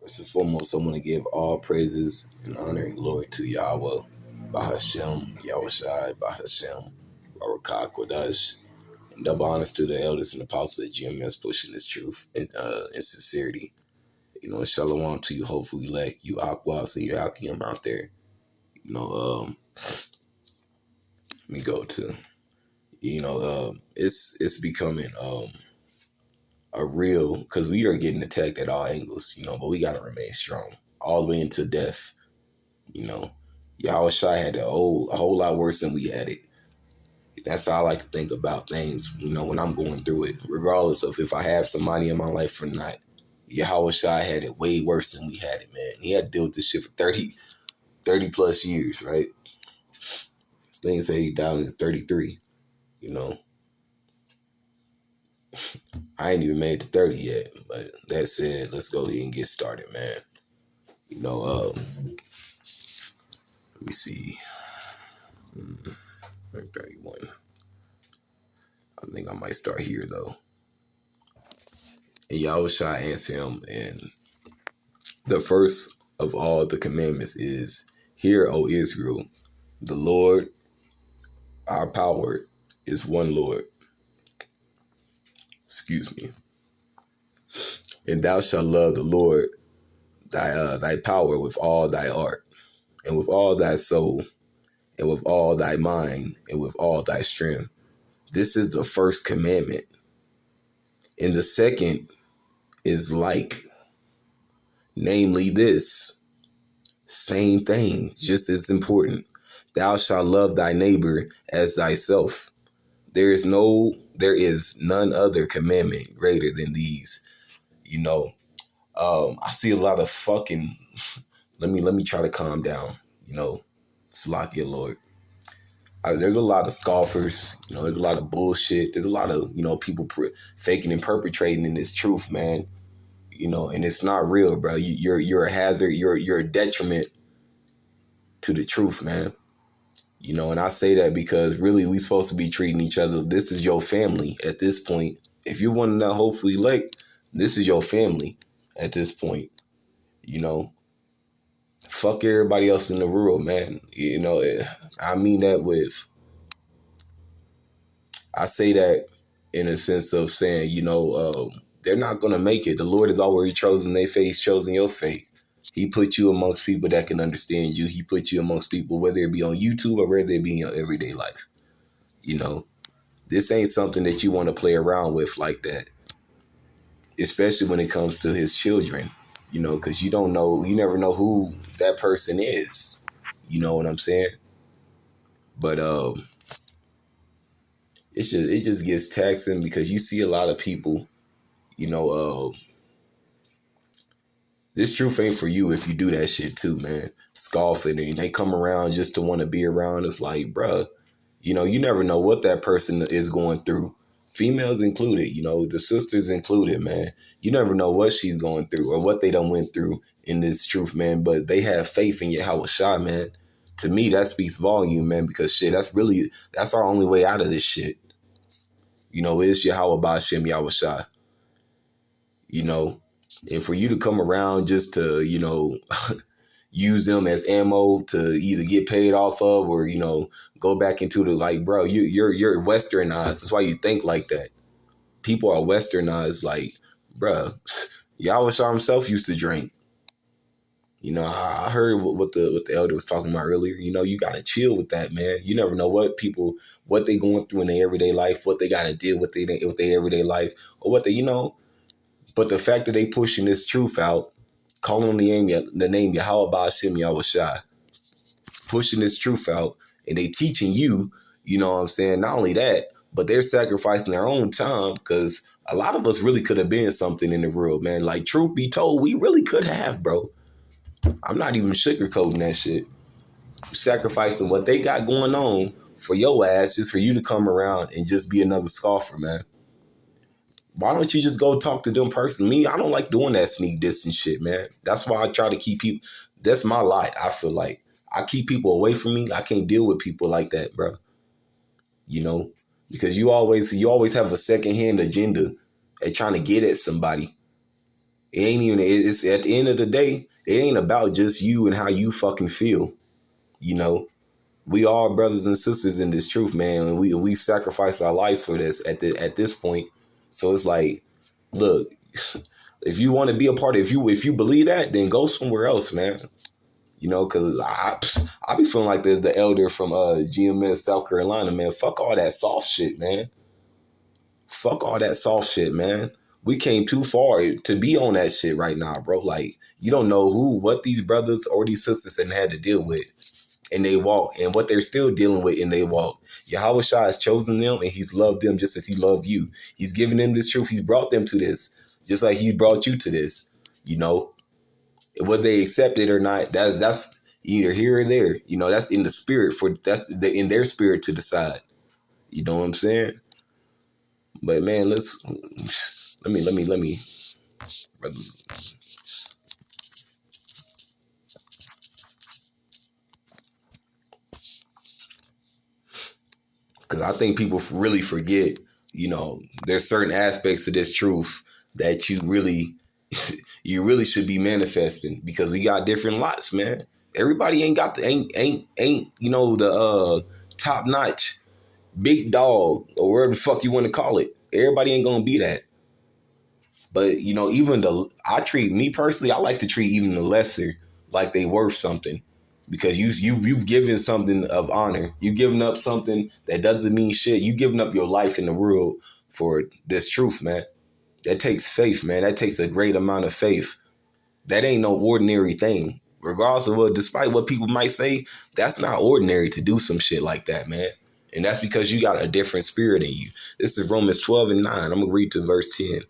First and foremost, I want to give all praises and honor and glory to Yahweh, Bahashem, Yahushai, Bahashem, Barakah, Kodash, and double honors to the elders and apostles at GMS pushing this truth in sincerity. And shalom to you, hopeful elect, you Aquas and you Akim out there. Let me go to, it's becoming a real, because we are getting attacked at all angles, but we got to remain strong all the way into death. Yahushua had a whole lot worse than we had it. That's how I like to think about things, when I'm going through it, regardless of if I have somebody in my life or not. Yahushua had it way worse than we had it, man. He had to deal with this shit for 30 plus years, right? This thing say he died at 33, I ain't even made to 30 yet, but that said, let's go ahead and get started, man. Let me see. 31. I think I might start here, though. And Yahushua answered him, and the first of all the commandments is, Hear, O Israel, the Lord, our power, is one Lord. Excuse me. And thou shalt love the Lord, thy power with all thy heart, and with all thy soul, and with all thy mind, and with all thy strength. This is the first commandment. And the second is like, namely this, same thing, just as important. Thou shalt love thy neighbor as thyself. There is none other commandment greater than these. I see a lot of fucking. Let me try to calm down. Salakia, Lord. There's a lot of scoffers. There's a lot of bullshit. There's a lot of people faking and perpetrating in this truth, man. And it's not real, bro. You're a hazard. You're a detriment to the truth, man. And I say that because really we supposed to be treating each other. This is your family at this point. If you're one of that hopefully elect, this is your family at this point. Fuck everybody else in the world, man. I mean that I say that in a sense of saying, they're not going to make it. The Lord has already chosen their fate, chosen your fate. He put you amongst people that can understand you. He put you amongst people, whether it be on YouTube or whether it be in your everyday life. This ain't something that you want to play around with like that, especially when it comes to his children, because you never know who that person is. You know what I'm saying? But it just gets taxing because you see a lot of people, this truth ain't for you if you do that shit too, man. Scoffing and they come around just to want to be around. It's like, bruh, you never know what that person is going through. Females included, the sisters included, man. You never know what she's going through or what they done went through in this truth, man. But they have faith in Yahushua, man. To me, that speaks volume, man, because shit, that's our only way out of this shit. Is Yahweh Ba'Shem Yahushua. And for you to come around just to, use them as ammo to either get paid off of or, go back into the, bro, you're westernized. That's why you think like that. People are westernized, bro, Yahushua himself used to drink. I heard what the elder was talking about earlier. You got to chill with that, man. You never know what they going through in their everyday life, what they got to deal with their everyday life, or what they, But the fact that they pushing this truth out, calling the name Yahweh Ba'Shem Yahushua, pushing this truth out, and they teaching you, what I'm saying? Not only that, but they're sacrificing their own time because a lot of us really could have been something in the world, man. Like, truth be told, we really could have, bro. I'm not even sugarcoating that shit. Sacrificing what they got going on for your ass just for you to come around and just be another scoffer, man. Why don't you just go talk to them personally? Me, I don't like doing that sneak diss and shit, man. That's why I try to keep people. That's my life. I feel like I keep people away from me. I can't deal with people like that, bro. Because you always have a secondhand agenda at trying to get at somebody. It ain't even. It's at the end of the day, it ain't about just you and how you fucking feel. You know, we all brothers and sisters in this truth, man. And we sacrifice our lives for this at this point. So it's like, look, if you want to be a part of, if you believe that, then go somewhere else, man. You know, cause I be feeling like the elder from GMS South Carolina, man. Fuck all that soft shit, man. Fuck all that soft shit, man. We came too far to be on that shit right now, bro. Like, you don't know what these brothers or these sisters had to deal with in they walk, and what they're still dealing with in they walk. Yahweh Shah has chosen them, and he's loved them just as he loved you. He's given them this truth. He's brought them to this, just like he brought you to this. You know, whether they accept it or not, that's either here or there. You know, that's in the spirit in their spirit to decide. You know what I'm saying? But man, let me. Because I think people really forget, you know, there's certain aspects of this truth that you really should be manifesting, because we got different lots, man. Everybody ain't got the ain't you know, the top notch big dog or whatever the fuck you want to call it. Everybody ain't gonna be that. But you know, me personally, I like to treat even the lesser like they worth something, because you've given something of honor. You've given up something that doesn't mean shit. You've given up your life in the world for this truth, man. That takes faith, man. That takes a great amount of faith. That ain't no ordinary thing. Regardless of despite what people might say, that's not ordinary to do some shit like that, man. And that's because you got a different spirit in you. This is Romans 12 and 9. I'm going to read to verse 10.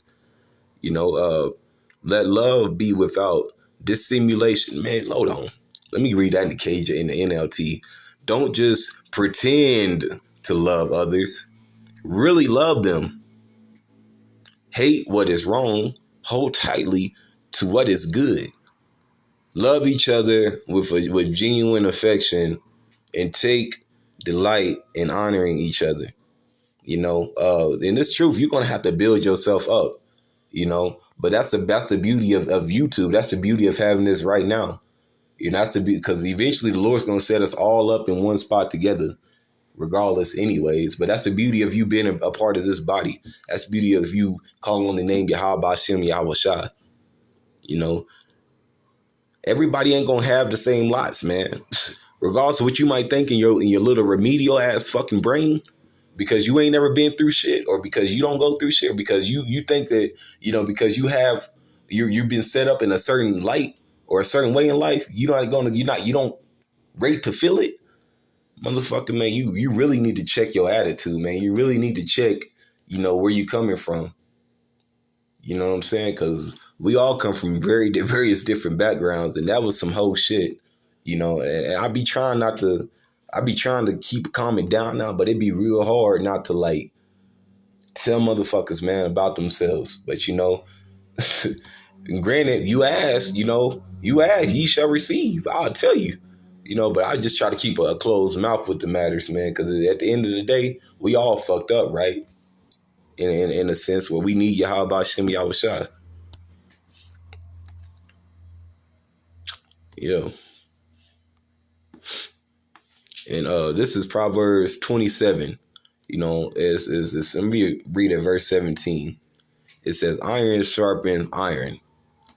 You know, let love be without dissimulation. Man, hold on. Let me read that in the NLT. Don't just pretend to love others. Really love them. Hate what is wrong. Hold tightly to what is good. Love each other with genuine affection, and take delight in honoring each other. You know, in this truth, you're gonna have to build yourself up. You know, but that's the beauty of YouTube. That's the beauty of having this right now. You know, that's because eventually the Lord's gonna set us all up in one spot together, regardless, anyways. But that's the beauty of you being a part of this body. That's the beauty of you calling on the name Yahweh Hashem Yahweh Shah. You know, everybody ain't gonna have the same lots, man. Regardless of what you might think in your little remedial ass fucking brain, because you ain't never been through shit, or because you don't go through shit, or because you think that, you know, because you've been set up in a certain light or a certain way in life, you don't rate to feel it. Motherfucker, man, you really need to check your attitude, man. You really need to check, you know, where you coming from. You know what I'm saying? Because we all come from various different backgrounds, and that was some whole shit, you know. And I be trying to keep calming down now, but it'd be real hard not to like tell motherfuckers, man, about themselves. But you know, granted, you ask, ye shall receive. I'll tell you, you know. But I just try to keep a closed mouth with the matters, man, because at the end of the day, we all fucked up, right? In a sense where we need Yahweh Shem Yahweh Shah. Yeah. And this is Proverbs 27. You know, let me read at verse 17. It says, iron sharpen iron.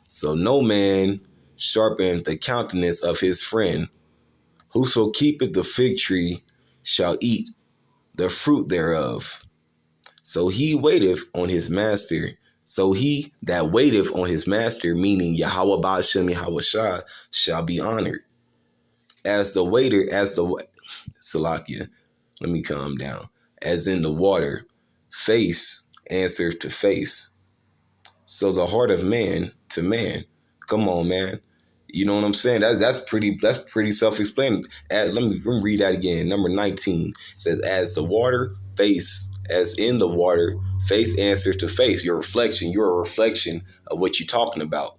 So no man sharpen the countenance of his friend. Whoso keepeth the fig tree shall eat the fruit thereof. So he waiteth on his master. So he that waiteth on his master, meaning Yahweh Ba'ashem Yahweh Shah, shall be honored. Salakia, let me calm down. As in the water, face answer to face. So the heart of man to man. Come on, man. You know what I'm saying? That's pretty self-explanatory. Let me read that again. Number 19 says, as the water, face, as in the water, face answer to face. Your reflection, you're a reflection of what you're talking about.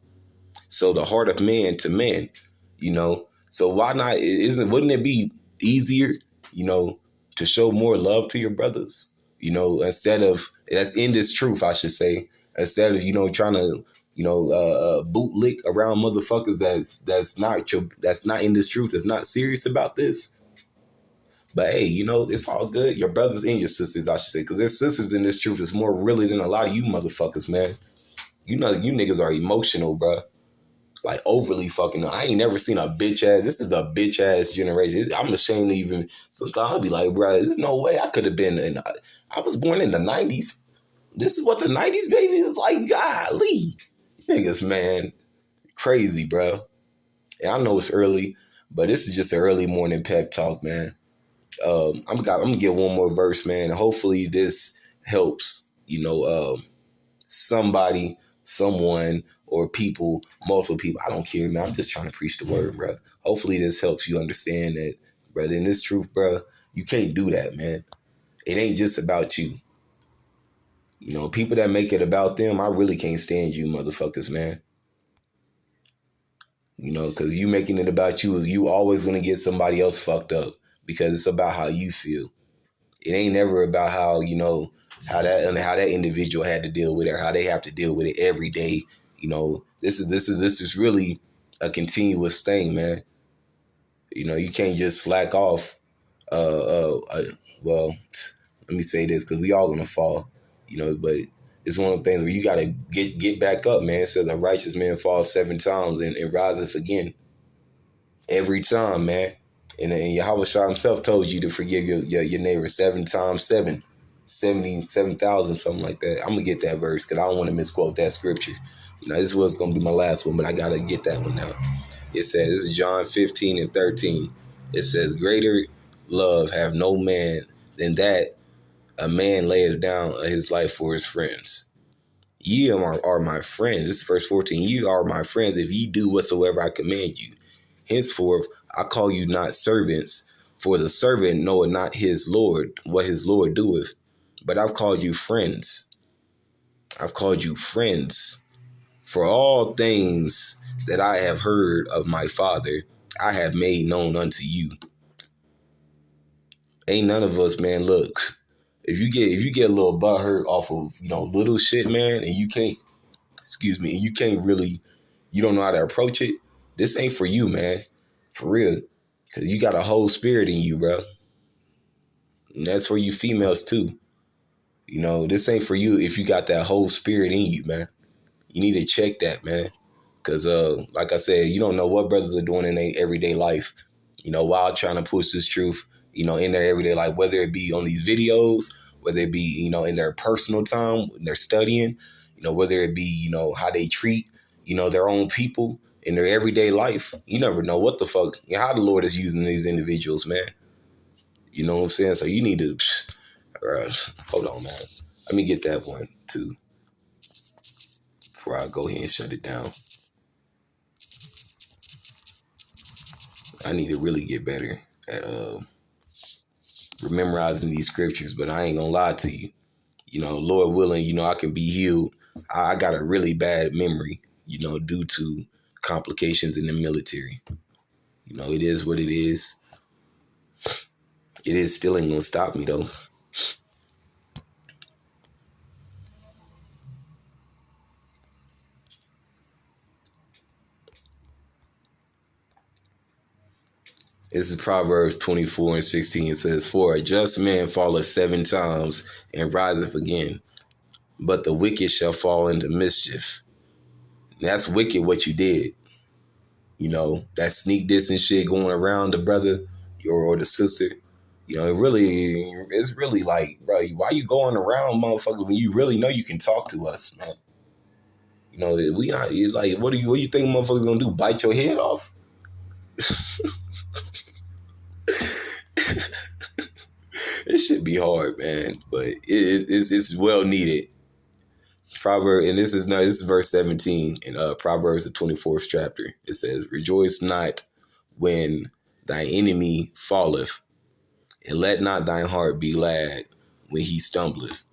So the heart of man to man, you know. So why not? Wouldn't it be easier, you know, to show more love to your brothers? You know, instead of, that's in this truth, I should say, instead of, you know, trying to, bootlick around motherfuckers that's not in this truth, that's not serious about this. But hey, it's all good. Your brothers and your sisters, I should say, because there's sisters in this truth. It's more really than a lot of you motherfuckers, man. You niggas are emotional, bro. Like overly fucking. I ain't never seen a bitch ass. This is a bitch ass generation. I'm ashamed to even. Sometimes I'll be like, bro, there's no way I could have been. I was born in the '90s. This is what the '90s baby is like. Golly, niggas, man, crazy, bro. And I know it's early, but this is just an early morning pep talk, man. I'm gonna get one more verse, man. Hopefully this helps. Somebody, someone, or people, multiple people. I don't care, man. I'm just trying to preach the word, bro. Hopefully this helps you understand that, brother. In this truth, bro, you can't do that, man. It ain't just about you. People that make it about them, I really can't stand you motherfuckers, man. Because you making it about you always going to get somebody else fucked up because it's about how you feel. It ain't never about how how that individual had to deal with it or how they have to deal with it every day. This is really a continuous thing, man. You can't just slack off. Well, let me say this because we all gonna fall. But it's one of the things where you gotta get back up, man. So the righteous man falls 7 times and riseth again. Every time, man. And Yahweh Shah himself told you to forgive your neighbor 7 times 7. 77,000, something like that. I'm going to get that verse because I don't want to misquote that scripture. This was going to be my last one, but I got to get that one now. It says, this is John 15:13. It says, greater love have no man than that a man layeth down his life for his friends. Ye are my friends. This is verse 14. Ye are my friends if ye do whatsoever I command you. Henceforth, I call you not servants, for the servant knoweth not his Lord, what his Lord doeth. But I've called you friends. I've called you friends. For all things that I have heard of my Father, I have made known unto you. Ain't none of us, man, look. If you get a little butthurt off of, little shit, man, and you can't really, you don't know how to approach it, this ain't for you, man. For real. Because you got a whole spirit in you, bro. And that's for you females, too. This ain't for you if you got that whole spirit in you, man. You need to check that, man. Because, like I said, you don't know what brothers are doing in their everyday life, while trying to push this truth, in their everyday life, whether it be on these videos, whether it be, in their personal time, when they're studying, whether it be, how they treat, their own people in their everyday life. You never know what the fuck, how the Lord is using these individuals, man. You know what I'm saying? So you need to, hold on, man. Let me get that one, too, before I go ahead and shut it down. I need to really get better at memorizing these scriptures, but I ain't gonna lie to you. Lord willing, I can be healed. I got a really bad memory, due to complications in the military. It is what it is. It is still ain't gonna stop me, though. This is Proverbs 24:16. It says, for a just man falleth 7 times and riseth again, but the wicked shall fall into mischief. That's wicked what you did. That sneak diss and shit going around the brother or the sister. It's really like, bro, why you going around, motherfuckers, when you really know you can talk to us, man? We not, like, what do you think motherfuckers gonna do? Bite your head off? It should be hard, man, but it's well needed. Proverbs, and this is verse 17 in Proverbs the 24th chapter. It says, rejoice not when thy enemy falleth, and let not thine heart be glad when he stumbleth.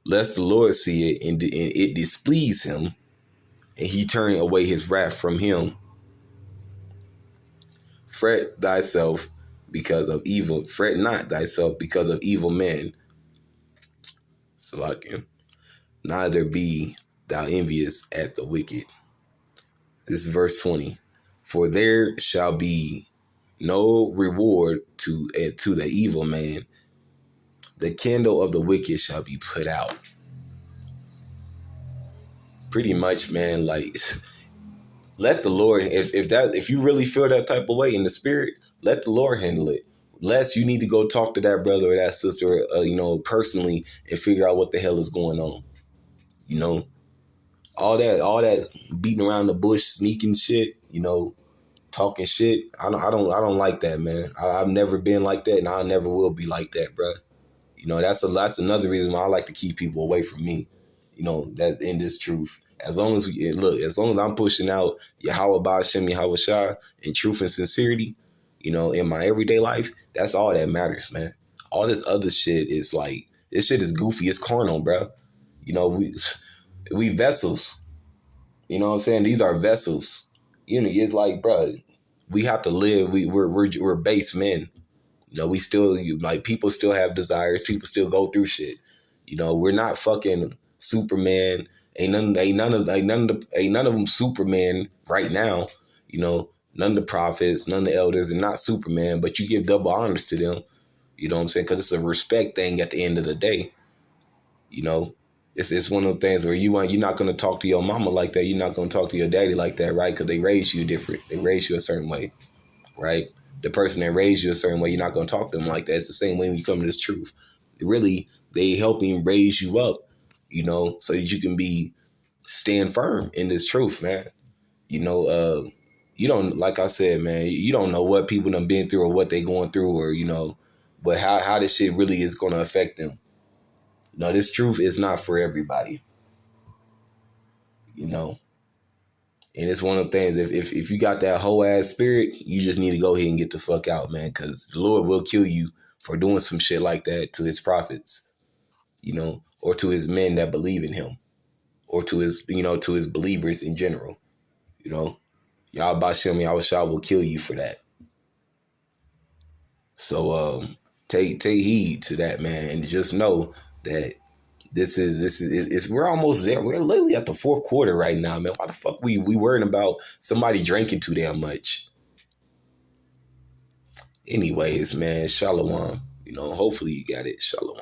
Lest the Lord see it and it displease him, and he turn away his wrath from him. Fret thyself because of evil. Fret not thyself because of evil men. Salakia. Neither be thou envious at the wicked. This is verse 20. For there shall be no reward to the evil man. The candle of the wicked shall be put out. Pretty much, man, like let the Lord, if you really feel that type of way in the spirit, let the Lord handle it. Lest you need to go talk to that brother or that sister, personally, and figure out what the hell is going on. You know, all that beating around the bush, sneaking shit. Talking shit. I don't like that, man. I've never been like that, and I never will be like that, bro. That's another reason why I like to keep people away from me. That in this truth. As long as I'm pushing out Yahweh Ba'Shem Yahweh Shah in truth and sincerity, in my everyday life, that's all that matters, man. All this other shit is like, this shit is goofy. It's carnal, bro. We vessels. You know what I'm saying? These are vessels. It's like, bro, we have to live. We're base men. We still like, people still have desires. People still go through shit. We're not fucking Superman. Ain't none of them Superman right now. None of the prophets, none of the elders, and not Superman. But you give double honors to them. You know what I'm saying? Because it's a respect thing at the end of the day. It's one of the things where you're not going to talk to your mama like that. You're not going to talk to your daddy like that, right? Because they raised you different. They raised you a certain way, right? The person that raised you a certain way, you're not going to talk to them like that. It's the same way when you come to this truth. Really, they helping raise you up, so that you can stand firm in this truth, man. You don't, like I said, man, you don't know what people done been through or what they going through, or, but how this shit really is going to affect them. This truth is not for everybody, And it's one of the things, if you got that whole ass spirit, you just need to go ahead and get the fuck out, man, because the Lord will kill you for doing some shit like that to his prophets, or to his men that believe in him, or to his believers in general. Y'all Bashem, y'all Shah will kill you for that. So take heed to that, man, and just know that this is we're almost there. We're literally at the fourth quarter right now, man. Why the fuck we worrying about somebody drinking too damn much? Anyways, man, shalom. Hopefully you got it. Shalom.